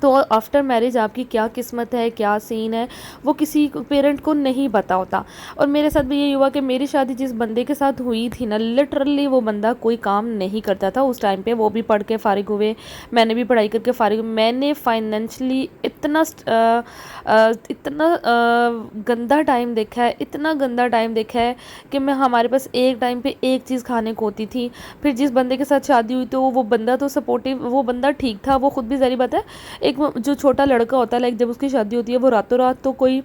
تو after marriage آپ کی کیا قسمت ہے، کیا سین ہے، وہ کسی پیرنٹ کو نہیں پتہ ہوتا. اور میرے ساتھ بھی یہی ہوا کہ میری شادی جس بندے کے ساتھ ہوئی تھی نا، لٹرلی وہ بندہ کوئی کام نہیں کرتا تھا اس ٹائم پہ. وہ بھی پڑھ کے فارغ ہوئے، میں نے بھی پڑھائی کر کے فارغ ہوئے. میں نے فائنینشلی اتنا گندا ٹائم دیکھا ہے، اتنا گندا ٹائم دیکھا ہے کہ ہمارے پاس ایک ٹائم پہ ایک چیز کھانے کو ہوتی تھی. پھر جس بندے کے ساتھ شادی ہوئی تو وہ بندہ تو سپورٹیو، وہ بندہ ٹھیک تھا، وہ خود بھی ظاہری بات ہے ایک جو چھوٹا لڑکا ہوتا ہے، لائک جب اس کی شادی ہوتی ہے وہ راتوں رات تو کوئی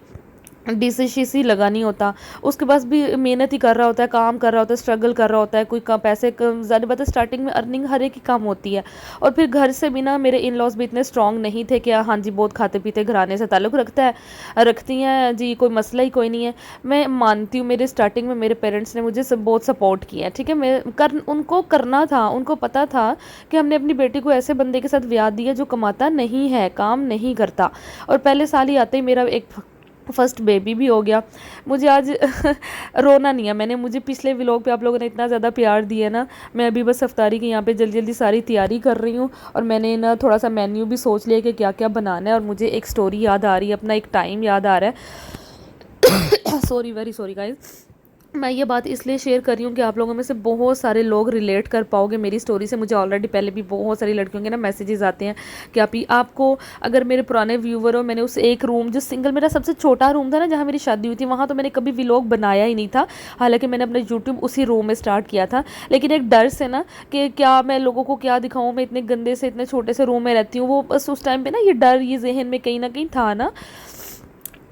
ڈی سی لگا نہیں ہوتا، اس کے پاس بھی محنت ہی کر رہا ہوتا ہے، کام کر رہا ہوتا ہے، اسٹرگل کر رہا ہوتا ہے، کوئی پیسے ظاہر بات ہے اسٹارٹنگ میں ارننگ ہر ایک کی کام ہوتی ہے. اور پھر گھر سے بھی نا میرے ان لاز بھی اتنے اسٹرانگ نہیں تھے کہ ہاں جی بہت کھاتے پیتے گھرانے سے تعلق رکھتی ہیں جی، کوئی مسئلہ ہی کوئی نہیں ہے. میں مانتی ہوں میرے اسٹارٹنگ میں میرے پیرنٹس نے مجھے بہت سپورٹ کیا ہے، ٹھیک ہے. ان کو کرنا تھا، ان کو پتا تھا کہ ہم نے اپنی بیٹی کو ایسے بندے کے ساتھ بیاہ دیا جو کماتا نہیں ہے، کام نہیں کرتا. اور پہلے سال ہی آتے ہی میرا ایک فرسٹ بیبی بھی ہو گیا. مجھے آج رونا نہیں ہے، مجھے پچھلے ولاگ پہ آپ لوگوں نے اتنا زیادہ پیار دیا نا، میں ابھی بس افطاری کی یہاں پہ جلدی ساری تیاری کر رہی ہوں. اور میں نے نا تھوڑا سا مینیو بھی سوچ لیا کہ کیا کیا بنانا ہے. اور مجھے ایک سٹوری یاد آ رہی ہے، اپنا ایک ٹائم یاد آ رہا ہے. Sorry, very sorry guys. میں یہ بات اس لیے شیئر کر رہی ہوں کہ آپ لوگوں میں سے بہت سارے لوگ ریلیٹ کر پاؤ گے میری سٹوری سے. مجھے آلریڈی پہلے بھی بہت ساری لڑکیوں کے نا میسیجز آتے ہیں کہ آپ کو اگر میرے پرانے ویور ہو، میں نے اس ایک روم جو سنگل میرا سب سے چھوٹا روم تھا نا جہاں میری شادی ہوئی تھی، وہاں تو میں نے کبھی ولاگ بنایا ہی نہیں تھا. حالانکہ میں نے اپنا یوٹیوب اسی روم میں سٹارٹ کیا تھا، لیکن ایک ڈر سے نا کہ کیا میں لوگوں کو کیا دکھاؤں، میں اتنے گندے سے اتنے چھوٹے سے روم میں رہتی ہوں، وہ بس اس ٹائم پہ نا یہ ڈر یہ ذہن میں کہیں نہ کہیں تھا نا.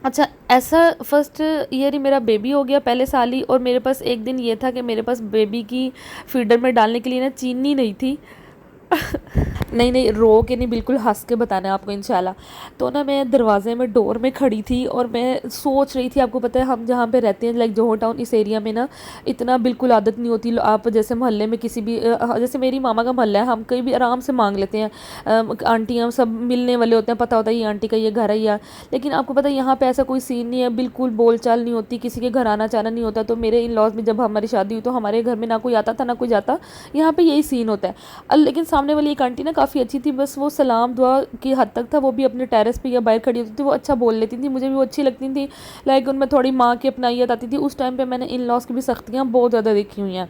اچھا، ایسا فرسٹ ایئر ہی میرا بیبی ہو گیا پہلے سال ہی. اور میرے پاس ایک دن یہ تھا کہ میرے پاس بیبی کی فیڈر میں ڈالنے کے لیے نا چینی نہیں تھی. نہیں رو کے نہیں، بالکل ہنس کے بتانا ہے آپ کو انشاءاللہ. تو نا میں دروازے میں ڈور میں کھڑی تھی اور میں سوچ رہی تھی، آپ کو پتہ ہے ہم جہاں پہ رہتے ہیں لائک جوہر ٹاؤن اس ایریا میں نا اتنا بالکل عادت نہیں ہوتی. آپ جیسے محلے میں کسی بھی، جیسے میری ماما کا محلہ ہے، ہم کہیں بھی آرام سے مانگ لیتے ہیں، آنٹیاں سب ملنے والے ہوتے ہیں، پتہ ہوتا ہے یہ آنٹی کا یہ گھر ہے یا. لیکن آپ کو پتہ ہے یہاں پہ ایسا کوئی سین نہیں ہے، بالکل بول چال نہیں ہوتی، کسی کے گھر آنا جانا نہیں ہوتا. تو میرے ان لاز میں جب ہماری شادی ہوئی تو ہمارے گھر میں نہ کوئی آتا تھا نہ کوئی جاتا. یہاں پہ یہی سین ہوتا ہے. لیکن سامنے والی ایک آنٹی نا کافی اچھی تھی، بس وہ سلام دعا کی حد تک تھا. وہ بھی اپنے ٹیرس پہ یا باہر کھڑی ہوتی تھی، وہ اچھا بول لیتی تھی، مجھے بھی وہ اچھی لگتی تھی. لائک ان میں تھوڑی ماں کی اپنائیت آتی تھی. اس ٹائم پہ میں نے ان لاز کی بھی سختیاں بہت زیادہ دیکھی ہوئی ہیں.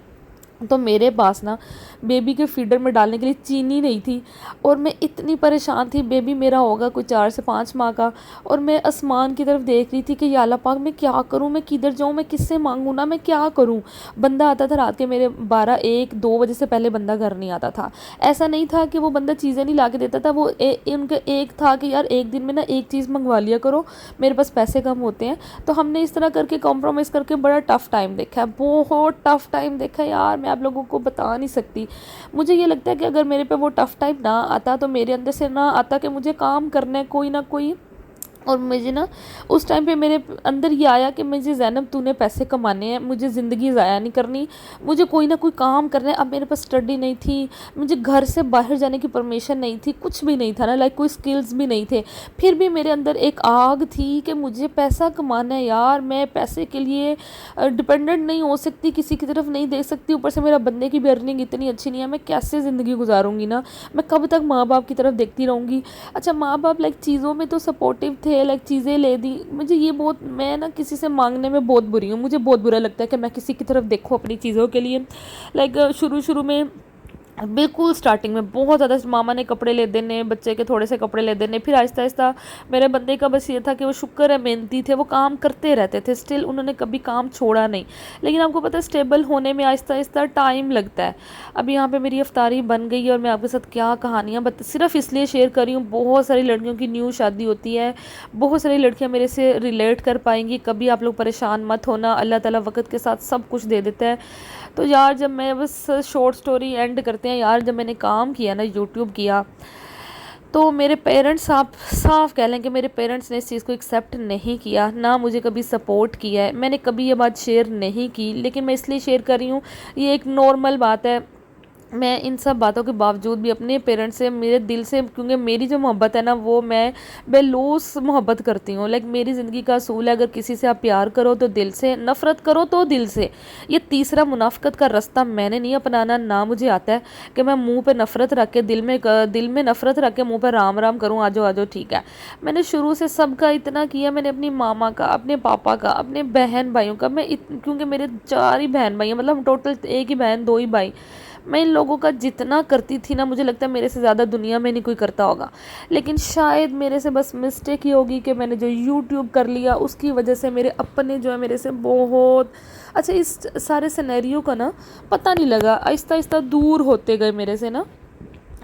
تو میرے پاس نا بیبی کے فیڈر میں ڈالنے کے لیے چینی نہیں تھی اور میں اتنی پریشان تھی. بیبی میرا ہوگا کوئی 4 سے 5 ماہ کا اور میں آسمان کی طرف دیکھ رہی تھی کہ یا اللہ پاک میں کیا کروں، میں کدھر جاؤں، میں کس سے مانگوں نا، میں کیا کروں. بندہ آتا تھا رات کے میرے 12 1 2 بجے سے پہلے بندہ گھر نہیں آتا تھا. ایسا نہیں تھا کہ وہ بندہ چیزیں نہیں لا کے دیتا تھا، وہ ان کا ایک تھا کہ یار ایک دن میں نا ایک چیز منگوا لیا کرو، میرے پاس پیسے کم ہوتے ہیں. تو ہم نے اس طرح کر کے کمپرومائز کر کے بڑا ٹف ٹائم دیکھا ہے، بہت ٹف ٹائم دیکھا ہے یار. میں آپ لوگوں کو بتا نہیں سکتی. مجھے یہ لگتا ہے کہ اگر میرے پہ وہ ٹف ٹائم نہ آتا تو میرے اندر سے نہ آتا کہ مجھے کام کرنا ہے کوئی نہ کوئی. اور مجھے نا اس ٹائم پہ میرے اندر یہ آیا کہ مجھے زینب تو نے پیسے کمانے ہیں، مجھے زندگی ضائع نہیں کرنی، مجھے کوئی نہ کوئی کام کرنا ہے. اب میرے پاس اسٹڈی نہیں تھی، مجھے گھر سے باہر جانے کی پرمیشن نہیں تھی، کچھ بھی نہیں تھا نا، لائک کوئی سکلز بھی نہیں تھے. پھر بھی میرے اندر ایک آگ تھی کہ مجھے پیسہ کمانا ہے یار. میں پیسے کے لیے ڈپینڈنٹ نہیں ہو سکتی، کسی کی طرف نہیں دیکھ سکتی. اوپر سے میرا بندے کی بھی ارننگ اتنی اچھی نہیں ہے، میں کیسے زندگی گزاروں گی نا، میں کب تک ماں باپ کی طرف دیکھتی رہوں گی. اچھا ماں باپ لائک چیزوں میں تو سپورٹیو تھے، لائک چیزیں لے دی. مجھے یہ بہت، میں نا کسی سے مانگنے میں بہت بری ہوں. مجھے بہت برا لگتا ہے کہ میں کسی کی طرف دیکھوں اپنی چیزوں کے لیے. لائک شروع میں بالکل سٹارٹنگ میں بہت زیادہ ماما نے کپڑے لے دینے، بچے کے تھوڑے سے کپڑے لے دینے. پھر آہستہ آہستہ میرے بندے کا بس یہ تھا کہ وہ شکر ہے محنتی تھے، وہ کام کرتے رہتے تھے، اسٹل انہوں نے کبھی کام چھوڑا نہیں. لیکن آپ کو پتہ ہے اسٹیبل ہونے میں آہستہ آہستہ ٹائم لگتا ہے. اب یہاں پہ میری افطاری بن گئی اور میں آپ کے ساتھ کیا کہانیاں صرف اس لیے شیئر کر رہی ہوں. بہت ساری لڑکیوں کی نیو شادی ہوتی ہے، بہت ساری لڑکیاں میرے سے ریلیٹ کر پائیں گی. کبھی آپ لوگ پریشان مت ہونا، اللہ تعالیٰ وقت کے ساتھ سب کچھ دے دیتا ہے. تو یار جب میں بس شارٹ سٹوری اینڈ کرتے ہیں یار، جب میں نے کام کیا نا یوٹیوب کیا تو میرے پیرنٹس، آپ صاف کہہ لیں کہ میرے پیرنٹس نے اس چیز کو ایکسیپٹ نہیں کیا، نہ مجھے کبھی سپورٹ کیا ہے. میں نے کبھی یہ بات شیئر نہیں کی، لیکن میں اس لیے شیئر کر رہی ہوں، یہ ایک نارمل بات ہے. میں ان سب باتوں کے باوجود بھی اپنے پیرنٹس سے میرے دل سے، کیونکہ میری جو محبت ہے نا وہ میں بے لوث محبت کرتی ہوں. میری زندگی کا اصول ہے، اگر کسی سے آپ پیار کرو تو دل سے، نفرت کرو تو دل سے. یہ تیسرا منافقت کا راستہ میں نے نہیں اپنانا، نہ مجھے آتا ہے کہ میں منہ پہ نفرت رکھ کے دل میں نفرت رکھ کے منہ پہ رام رام کروں، آجو آجو ٹھیک ہے. میں نے شروع سے سب کا اتنا کیا، میں نے اپنی ماما کا، اپنے پاپا کا، اپنے بہن بھائیوں کا، کیونکہ میرے 4 ہی بہن بھائی ہیں، مطلب ہم ٹوٹل 1 ہی بہن 2 ہی بھائی. میں ان لوگوں کا جتنا کرتی تھی نا، مجھے لگتا ہے میرے سے زیادہ دنیا میں نہیں کوئی کرتا ہوگا. لیکن شاید میرے سے بس مسٹیک ہی ہوگی کہ میں نے جو یوٹیوب کر لیا اس کی وجہ سے میرے اپنے جو ہے میرے سے بہت اچھا اس سارے سینیریو کا نا پتہ نہیں لگا، آہستہ آہستہ دور ہوتے گئے میرے سے نا.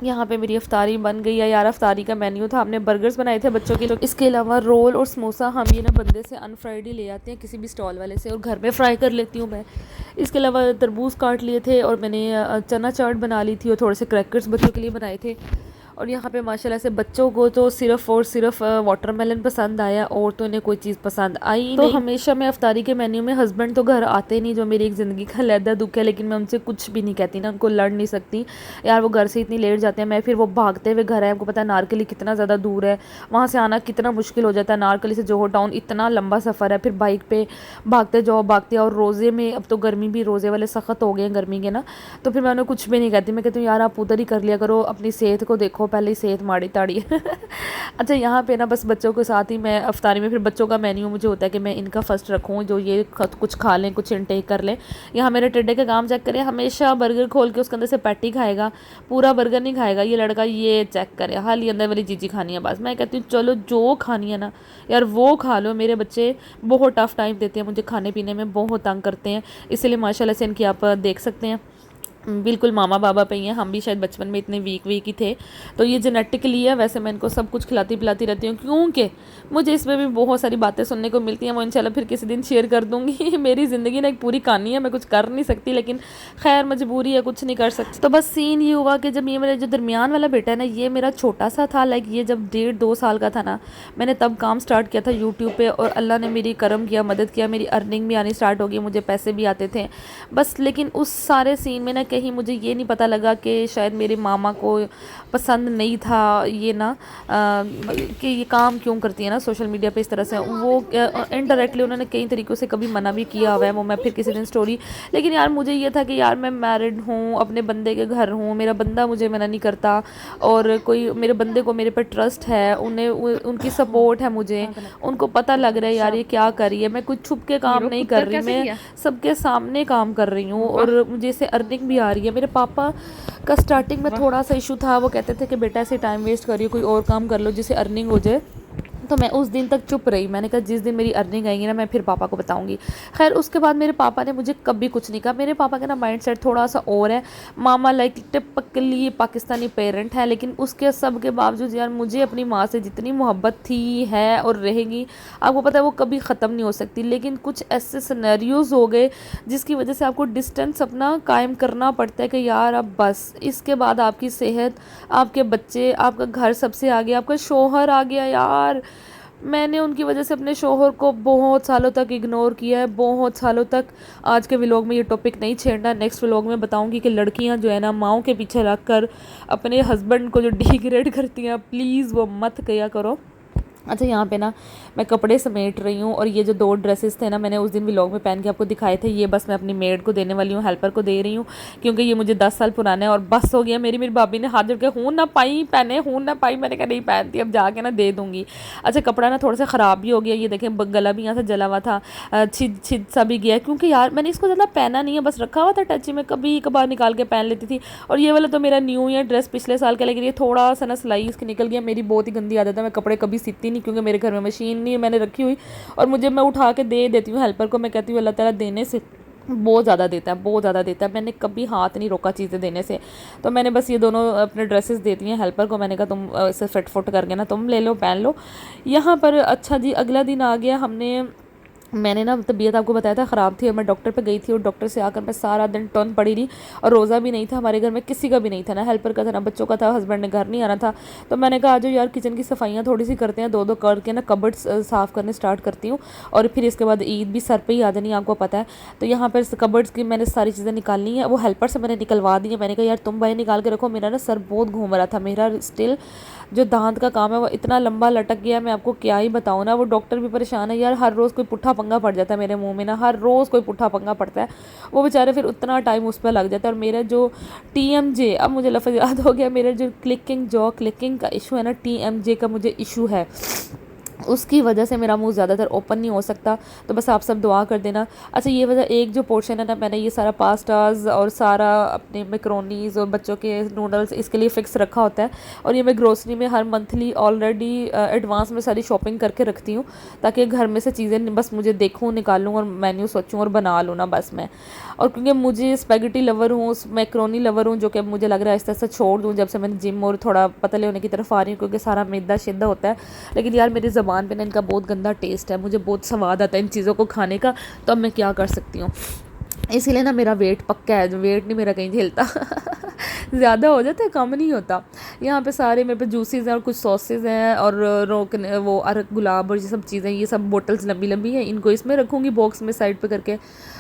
یہاں پہ میری افطاری بن گئی ہے یار. افطاری کا مینیو تھا، ہم نے برگرز بنائے تھے بچوں کے. اس کے علاوہ رول اور سموسا ہم یہ نا بندے سے انفرائڈ ہی لے آتے ہیں کسی بھی سٹال والے سے، اور گھر میں فرائی کر لیتی ہوں میں. اس کے علاوہ تربوز کاٹ لیے تھے، اور میں نے چنا چاٹ بنا لی تھی، اور تھوڑے سے کریکرز بچوں کے لیے بنائے تھے. اور یہاں پہ ماشاءاللہ سے بچوں کو تو صرف اور صرف واٹر میلن پسند آیا، اور تو انہیں کوئی چیز پسند آئی نہیں. تو ہمیشہ میں افطاری کے مینیو میں، ہسبینڈ تو گھر آتے نہیں جو میری ایک زندگی کا علیحدہ دکھ ہے، لیکن میں ان سے کچھ بھی نہیں کہتی نا، ان کو لڑ نہیں سکتی یار. وہ گھر سے اتنی لیٹ جاتے ہیں، میں پھر وہ بھاگتے ہوئے گھر ہے، آپ کو پتہ ہے نارکلی کتنا زیادہ دور ہے، وہاں سے آنا کتنا مشکل ہو جاتا ہے. نارکلی سے جوہر ٹاؤن اتنا لمبا سفر ہے، پھر بائک پہ بھاگتے جاؤ بھاگتے. اور روزے میں اب تو گرمی بھی، روزے والے سخت ہو گئے ہیں گرمی کے نا، تو پھر میں انہیں کچھ بھی نہیں کہتی. میں کہتی ہوں یار آپ ادھر ہی کر لیا کرو، اپنی صحت کو دیکھو، پہلے ہی صحت ماڑی تاڑی ہے. اچھا یہاں پہ نا بس بچوں کے ساتھ ہی میں افطاری میں، پھر بچوں کا مینیو مجھے ہوتا ہے کہ میں ان کا فرسٹ رکھوں، جو یہ کچھ کھا لیں، کچھ انٹیک کر لیں. یہاں میرے ٹڈے کا کام چیک کریں، ہمیشہ برگر کھول کے اس کے اندر سے پیٹی کھائے گا، پورا برگر نہیں کھائے گا. یہ لڑکا یہ چیک کرے، حالی اندر والی چیزیں کھانی ہے بس. میں کہتی ہوں چلو جو کھانی ہے نا یار وہ کھا لو. میرے بچے بہت ٹف ٹائم دیتے ہیں مجھے، کھانے پینے میں بہت تنگ کرتے ہیں، اس لیے ماشاءاللہ سے ان کی آپ دیکھ سکتے ہیں بالکل ماما بابا پہ ہی ہیں. ہم بھی شاید بچپن میں اتنے ویک ہی تھے، تو یہ جینیٹکلی ہے. ویسے میں ان کو سب کچھ کھلاتی پلاتی رہتی ہوں، کیونکہ مجھے اس میں بھی بہت ساری باتیں سننے کو ملتی ہیں، وہ انشاءاللہ پھر کسی دن شیئر کر دوں گی. میری زندگی نا ایک پوری کہانی ہے، میں کچھ کر نہیں سکتی، لیکن خیر مجبوری ہے، کچھ نہیں کر سکتی. تو بس سین یہ ہوا کہ جب یہ میرا جو درمیان والا بیٹا ہے نا، یہ میرا چھوٹا سا تھا، یہ جب 1.5-2 سال کا تھا نا، میں نے تب کام سٹارٹ کیا تھا یوٹیوب پہ، اور اللہ نے میری کرم کیا، مدد کیا، میری ارننگ بھی آنی سٹارٹ ہو گئی، مجھے پیسے بھی آتے تھے بس. لیکن اس سارے سین میں نا کہیں مجھے یہ نہیں پتہ لگا کہ شاید میرے ماما کو پسند نہیں تھا یہ نا کہ یہ کام کیوں کرتی ہے نا سوشل میڈیا پہ اس طرح سے. وہ انڈائریکٹلی انہوں نے کئی طریقوں سے کبھی منع بھی کیا ہوا ہے، وہ میں پھر کسی دن سٹوری. لیکن یار مجھے یہ تھا کہ یار میں میرڈ ہوں، اپنے بندے کے گھر ہوں، میرا بندہ مجھے منع نہیں کرتا، اور کوئی میرے بندے کو میرے پہ ٹرسٹ ہے، ان کی سپورٹ ہے مجھے، ان کو پتہ لگ رہا ہے یار یہ کیا کر رہی ہے. میں کوئی چھپ کے کام نہیں کر رہی، میں سب کے سامنے کام کر رہی ہوں، اور مجھے سے ارننگ بھی آ رہی ہے. میرے پاپا کا سٹارٹنگ میں تھوڑا سا ایشو تھا، وہ کہتے تھے کہ بیٹا ایسے ٹائم ویسٹ کر رہی ہو، کوئی اور کام کر لو جس سے ارننگ ہو جائے. تو میں اس دن تک چپ رہی، میں نے کہا جس دن میری ارننگ آئیں گی نا میں پھر پاپا کو بتاؤں گی. خیر اس کے بعد میرے پاپا نے مجھے کبھی کچھ نہیں کہا. میرے پاپا کا نا مائنڈ سیٹ تھوڑا سا اور ہے، ماما لائک ٹپکلی پاکستانی پیرنٹ ہے، لیکن اس کے سب کے باوجود یار مجھے اپنی ماں سے جتنی محبت تھی ہے اور رہے گی، آپ کو پتہ ہے وہ کبھی ختم نہیں ہو سکتی. لیکن کچھ ایسے سینیریوز ہو گئے جس کی وجہ سے آپ کو ڈسٹینس اپنا قائم کرنا پڑتا ہے کہ یار اب بس. اس کے بعد آپ کی صحت، آپ کے بچے، آپ کا گھر سب سے آگے، آپ کا شوہر آ گیا. یار میں نے ان کی وجہ سے اپنے شوہر کو بہت سالوں تک اگنور کیا ہے، بہت سالوں تک. آج کے ولاگ میں یہ ٹاپک نہیں چھیڑنا، نیکسٹ ولاگ میں بتاؤں گی کہ لڑکیاں جو ہے نا ماؤں کے پیچھے رکھ کر اپنے ہسبینڈ کو جو ڈیگریڈ کرتی ہیں پلیز وہ مت کیا کرو. اچھا یہاں پہ نا میں کپڑے سمیٹ رہی ہوں، اور یہ جو 2 ڈریسز تھے نا میں نے اس دن ولاگ میں پہن کے آپ کو دکھائے تھے، یہ بس میں اپنی میڈ کو دینے والی ہوں، ہیلپر کو دے رہی ہوں، کیونکہ یہ مجھے 10 سال پرانا ہے اور بس ہو گیا. میری بھابھی نے ہاتھ جوڑ کے ہون نہ پائی پہنے، ہون نہ پائی. میں نے کہا نہیں پہنتی، اب جا کے نا دے دوں گی. اچھا کپڑا نا تھوڑا سا خراب بھی ہو گیا، یہ دیکھیں گلا بھی یہاں سے جلا ہوا تھا، چھد سا بھی گیا، کیونکہ یار میں نے اس کو زیادہ پہنا نہیں ہے، بس رکھا ہوا تھا ٹچی میں، کبھی کبھار نکال کے پہن لیتی تھی. اور یہ والا تو میرا نیو ایئر ڈریس پچھلے سال کا، لیکن یہ تھوڑا سا نا سلائی اس کی نکل گیا. میری بہت ہی گندی عادت ہے، میں کپڑے کبھی سیتی نہیں، کیونکہ میرے گھر میں مشین نہیں ہے میں نے رکھی ہوئی، اور میں اٹھا کے دے دیتی ہوں ہیلپر کو. میں کہتی ہوں اللہ تعالیٰ دینے سے بہت زیادہ دیتا ہے، بہت زیادہ دیتا ہے. میں نے کبھی ہاتھ نہیں روکا چیزیں دینے سے. تو میں نے بس یہ دونوں اپنے ڈریسز دیتی ہیں ہیلپر کو. میں نے کہا تم اسے فٹ کر کے نا تم لے لو، پہن لو. یہاں پر اچھا جی اگلا دن آ گیا، ہم نے میں نے نا طبیعت آپ کو بتایا تھا خراب تھی اور میں ڈاکٹر پہ گئی تھی اور ڈاکٹر سے آ کر میں سارا دن ٹن پڑی رہی اور روزہ بھی نہیں تھا ہمارے گھر میں کسی کا بھی نہیں تھا نہ ہیلپر کا تھا نہ بچوں کا تھا ہسبینڈ نے گھر نہیں آنا تھا تو میں نے کہا آجو یار کچن کی صفائیاں تھوڑی سی کرتے ہیں دو دو کر کے نا کبڈ صاف کرنے اسٹارٹ کرتی ہوں اور پھر اس کے بعد عید بھی سر پہ ہی آ جانی آپ کو پتہ ہے تو یہاں پر کبڈس کی میں نے ساری چیزیں نکالنی ہیں وہ ہیلپر سے میں نے نکلوا دی ہیں میں نے کہا یار تم بھائی نکال کے رکھو میرا نا سر بہت گھوم رہا تھا میرا اسٹل جو دانت کا کام ہے وہ اتنا لمبا لٹک گیا میں آپ کو کیا ہی بتاؤں نا وہ ڈاکٹر بھی پریشان ہے یار ہر روز کوئی پٹھا پنگا پڑ جاتا ہے میرے منہ میں نا ہر روز کوئی پٹھا پنگا پڑتا ہے وہ بیچارے پھر اتنا ٹائم اس پہ لگ جاتا ہے اور میرا جو ٹی ایم جے اب مجھے لفظ یاد ہو گیا میرا جو کلکنگ کا ایشو ہے نا ٹی ایم جے کا مجھے ایشو ہے اس کی وجہ سے میرا منہ زیادہ تر اوپن نہیں ہو سکتا تو بس آپ سب دعا کر دینا. اچھا یہ وجہ ایک جو پورشن ہے نا میں نے یہ سارا پاسٹاز اور سارا اپنے میکرونیز اور بچوں کے نوڈلز اس کے لیے فکس رکھا ہوتا ہے اور یہ میں گروسری میں ہر منتھلی آلریڈی ایڈوانس میں ساری شاپنگ کر کے رکھتی ہوں تاکہ گھر میں سے چیزیں بس مجھے دیکھوں نکالوں اور مینیو سوچوں اور بنا لوں نا بس میں. اور کیونکہ مجھے اسپیگٹی لور ہوں میکرونی لور ہوں جو کہ مجھے لگ رہا ہے آہستہ آہستہ چھوڑ دوں جب سے میں نے جم اور تھوڑا پتلے ہونے کی طرف آ رہی ہوں کیونکہ سارا میدا شدہ ہوتا ہے. لیکن یار میری زبان پہ نا ان کا بہت گندا ٹیسٹ ہے مجھے بہت سواد آتا ہے ان چیزوں کو کھانے کا تو اب میں کیا کر سکتی ہوں. اسی لیے نا میرا ویٹ پکا ہے ویٹ نہیں میرا کہیں جھیلتا زیادہ ہو جاتا ہے کم نہیں ہوتا. یہاں پہ سارے میرے پہ جوسیز ہیں اور کچھ سوسز ہیں اور وہ ارک گلاب اور یہ سب چیزیں یہ سب بوٹلز لمبی لمبی ہیں ان کو اس میں رکھوں گی باکس میں سائڈ پہ کر کے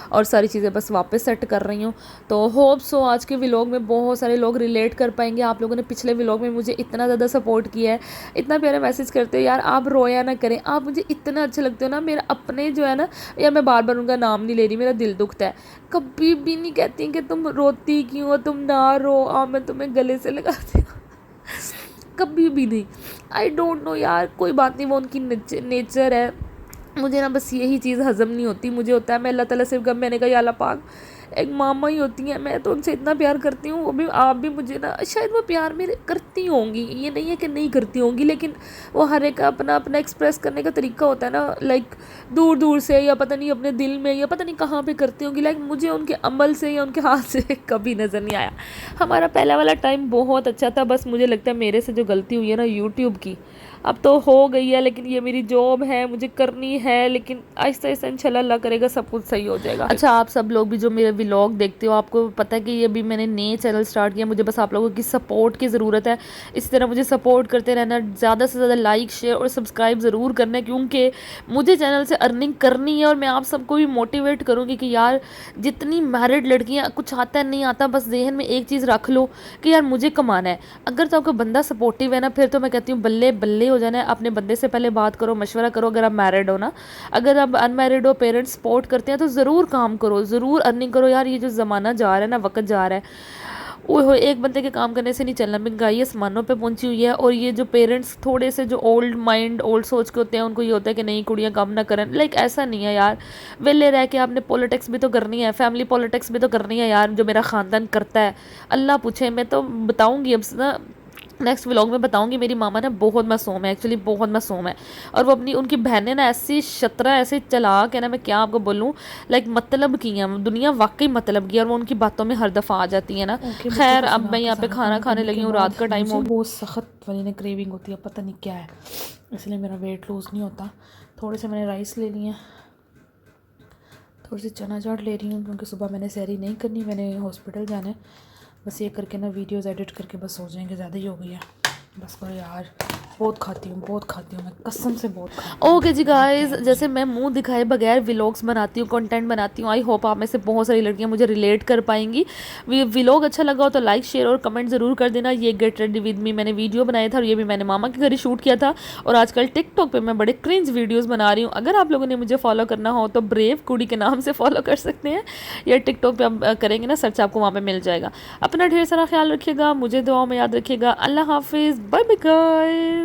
اور ساری چیزیں بس واپس سیٹ کر رہی ہوں. تو ہوپ سو آج کے ولاگ میں بہت سارے لوگ ریلیٹ کر پائیں گے. آپ لوگوں نے پچھلے ولاگ میں مجھے اتنا زیادہ سپورٹ کیا ہے اتنا پیارا میسج کرتے ہو یار آپ رویا نہ کریں آپ مجھے اتنا اچھے لگتے ہو نا. میرا اپنے جو ہے نا یار میں بار بار ان کا نام نہیں لے رہی میرا دل دکھتا ہے کبھی بھی نہیں کہتی کہ تم روتی کیوں ہو تم نہ رو میں تمہیں گلے سے لگاتی ہوں کبھی بھی نہیں. آئی ڈونٹ نو یار کوئی بات نہیں وہ ان کی نیچر ہے. مجھے نا بس یہی چیز ہضم نہیں ہوتی مجھے ہوتا ہے میں اللہ تعالیٰ سے میں نے کہا یا اللہ پاک ایک ماما ہی ہوتی ہیں میں تو ان سے اتنا پیار کرتی ہوں وہ بھی آپ بھی مجھے نا شاید وہ پیار میرے کرتی ہوں گی یہ نہیں ہے کہ نہیں کرتی ہوں گی لیکن وہ ہر ایک کا اپنا اپنا ایکسپریس کرنے کا طریقہ ہوتا ہے نا لائک دور دور سے یا پتہ نہیں اپنے دل میں یا پتہ نہیں کہاں پہ کرتی ہوں گی. لائک مجھے ان کے عمل سے یا ان کے ہاتھ سے کبھی نظر نہیں آیا. ہمارا پہلا والا ٹائم بہت اچھا تھا بس مجھے لگتا ہے میرے سے جو غلطی ہوئی ہے نا یوٹیوب کی اب تو ہو گئی ہے لیکن یہ میری جاب ہے مجھے کرنی ہے لیکن آہستہ آہستہ انشاءاللہ اللہ کرے گا سب کچھ صحیح ہو جائے گا. اچھا آپ سب لوگ بھی جو میرے ولاگ دیکھتے ہو آپ کو پتہ ہے کہ یہ بھی میں نے نئے چینل سٹارٹ کیا مجھے بس آپ لوگوں کی سپورٹ کی ضرورت ہے. اسی طرح مجھے سپورٹ کرتے رہنا زیادہ سے زیادہ لائک شیئر اور سبسکرائب ضرور کرنا کیونکہ مجھے چینل سے ارننگ کرنی ہے اور میں آپ سب کو بھی موٹیویٹ کروں گی کہ یار جتنی میرڈ لڑکیاں کچھ آتا ہے نہیں آتا بس ذہن میں ایک چیز رکھ لو کہ یار مجھے کمانا ہے. اگر تو آپ کا بندہ سپورٹیو ہے نا پھر تو میں کہتی ہوں بلے بلے ہو جانا ہے. اپنے بندے سے پہلے بات کرو مشورہ کرو اگر آپ میرڈ ہو نا اگر آپ in married who parents support کرتے ہیں تو ضرور کام کرو ضرور ارننگ کرو. یار یہ جو زمانہ جا رہا ہے نا وقت جا رہا ہے ایک بندے کے کام کرنے سے نہیں چلنا. مہنگائی آسمانوں پہ پہنچی ہوئی ہے اور یہ جو پیرنٹس تھوڑے سے جو اولڈ مائنڈ اولڈ سوچ کے ہوتے ہیں ان کو یہ ہوتا ہے کہ نہیں کڑیاں کام نہ کریں. لائک ایسا نہیں ہے یار ویلے رہ کے آپ نے پولیٹکس بھی تو کرنی ہے فیملی پولیٹکس بھی تو کرنی ہے یار جو میرا خاندان کرتا ہے اللہ پوچھے. میں تو بتاؤں گی اب نا نیکسٹ ولاگ میں بتاؤں گی. میری ماما نا بہت معصوم ہے ایکچولی بہت معصوم ہے اور وہ اپنی ان کی بہنیں نا ایسی شطرہ ایسے چلاک ہے نا میں کیا آپ کو بولوں لائک مطلب کی ہیں دنیا واقعی مطلب کی اور وہ ان کی باتوں میں ہر دفعہ آ جاتی ہیں نا. خیر اب میں یہاں پہ کھانا کھانے لگی ہوں رات کا ٹائم ہو بہت سخت والی نا کریونگ ہوتی ہے پتہ نہیں کیا ہے اس لیے میرا ویٹ لوز نہیں ہوتا. تھوڑے سے میں نے رائس لے لی ہیں تھوڑی سی چنا چاٹ لے رہی ہوں کیونکہ صبح میں نے سحری نہیں کرنی میں نے ہاسپٹل جانا ہے. بس یہ کر کے نا ویڈیوز ایڈٹ کر کے بس ہو جائیں گے زیادہ ہی ہو گئی ہے بس کرو یار بہت کھاتی ہوں میں قسم سے بہت کھاتی ہوں. اوکے جی گائز جیسے میں منہ دکھائے بغیر ولاگس بناتی ہوں کنٹینٹ بناتی ہوں آئی ہوپ آپ میں سے بہت ساری لڑکیاں مجھے ریلیٹ کر پائیں گی. ولاگ اچھا لگا ہو تو لائک شیئر اور کمنٹ ضرور کر دینا. یہ گیٹ ریڈی ود می میں نے ویڈیو بنایا تھا اور یہ بھی میں نے ماما کے گھر ہی شوٹ کیا تھا اور آج کل ٹک ٹاک پہ میں بڑے کرنج ویڈیوز بنا رہی ہوں. اگر آپ لوگوں نے مجھے فالو کرنا ہو تو بریو کوڑی کے نام سے فالو کر سکتے ہیں یا ٹک ٹاک پہ آپ کریں گے نا سرچ آپ کو وہاں پہ مل جائے گا. اپنا ڈھیر سارا خیال رکھیے گا مجھے دعاؤں میں یاد رکھیے گا. اللہ حافظ بائے بائے گائز.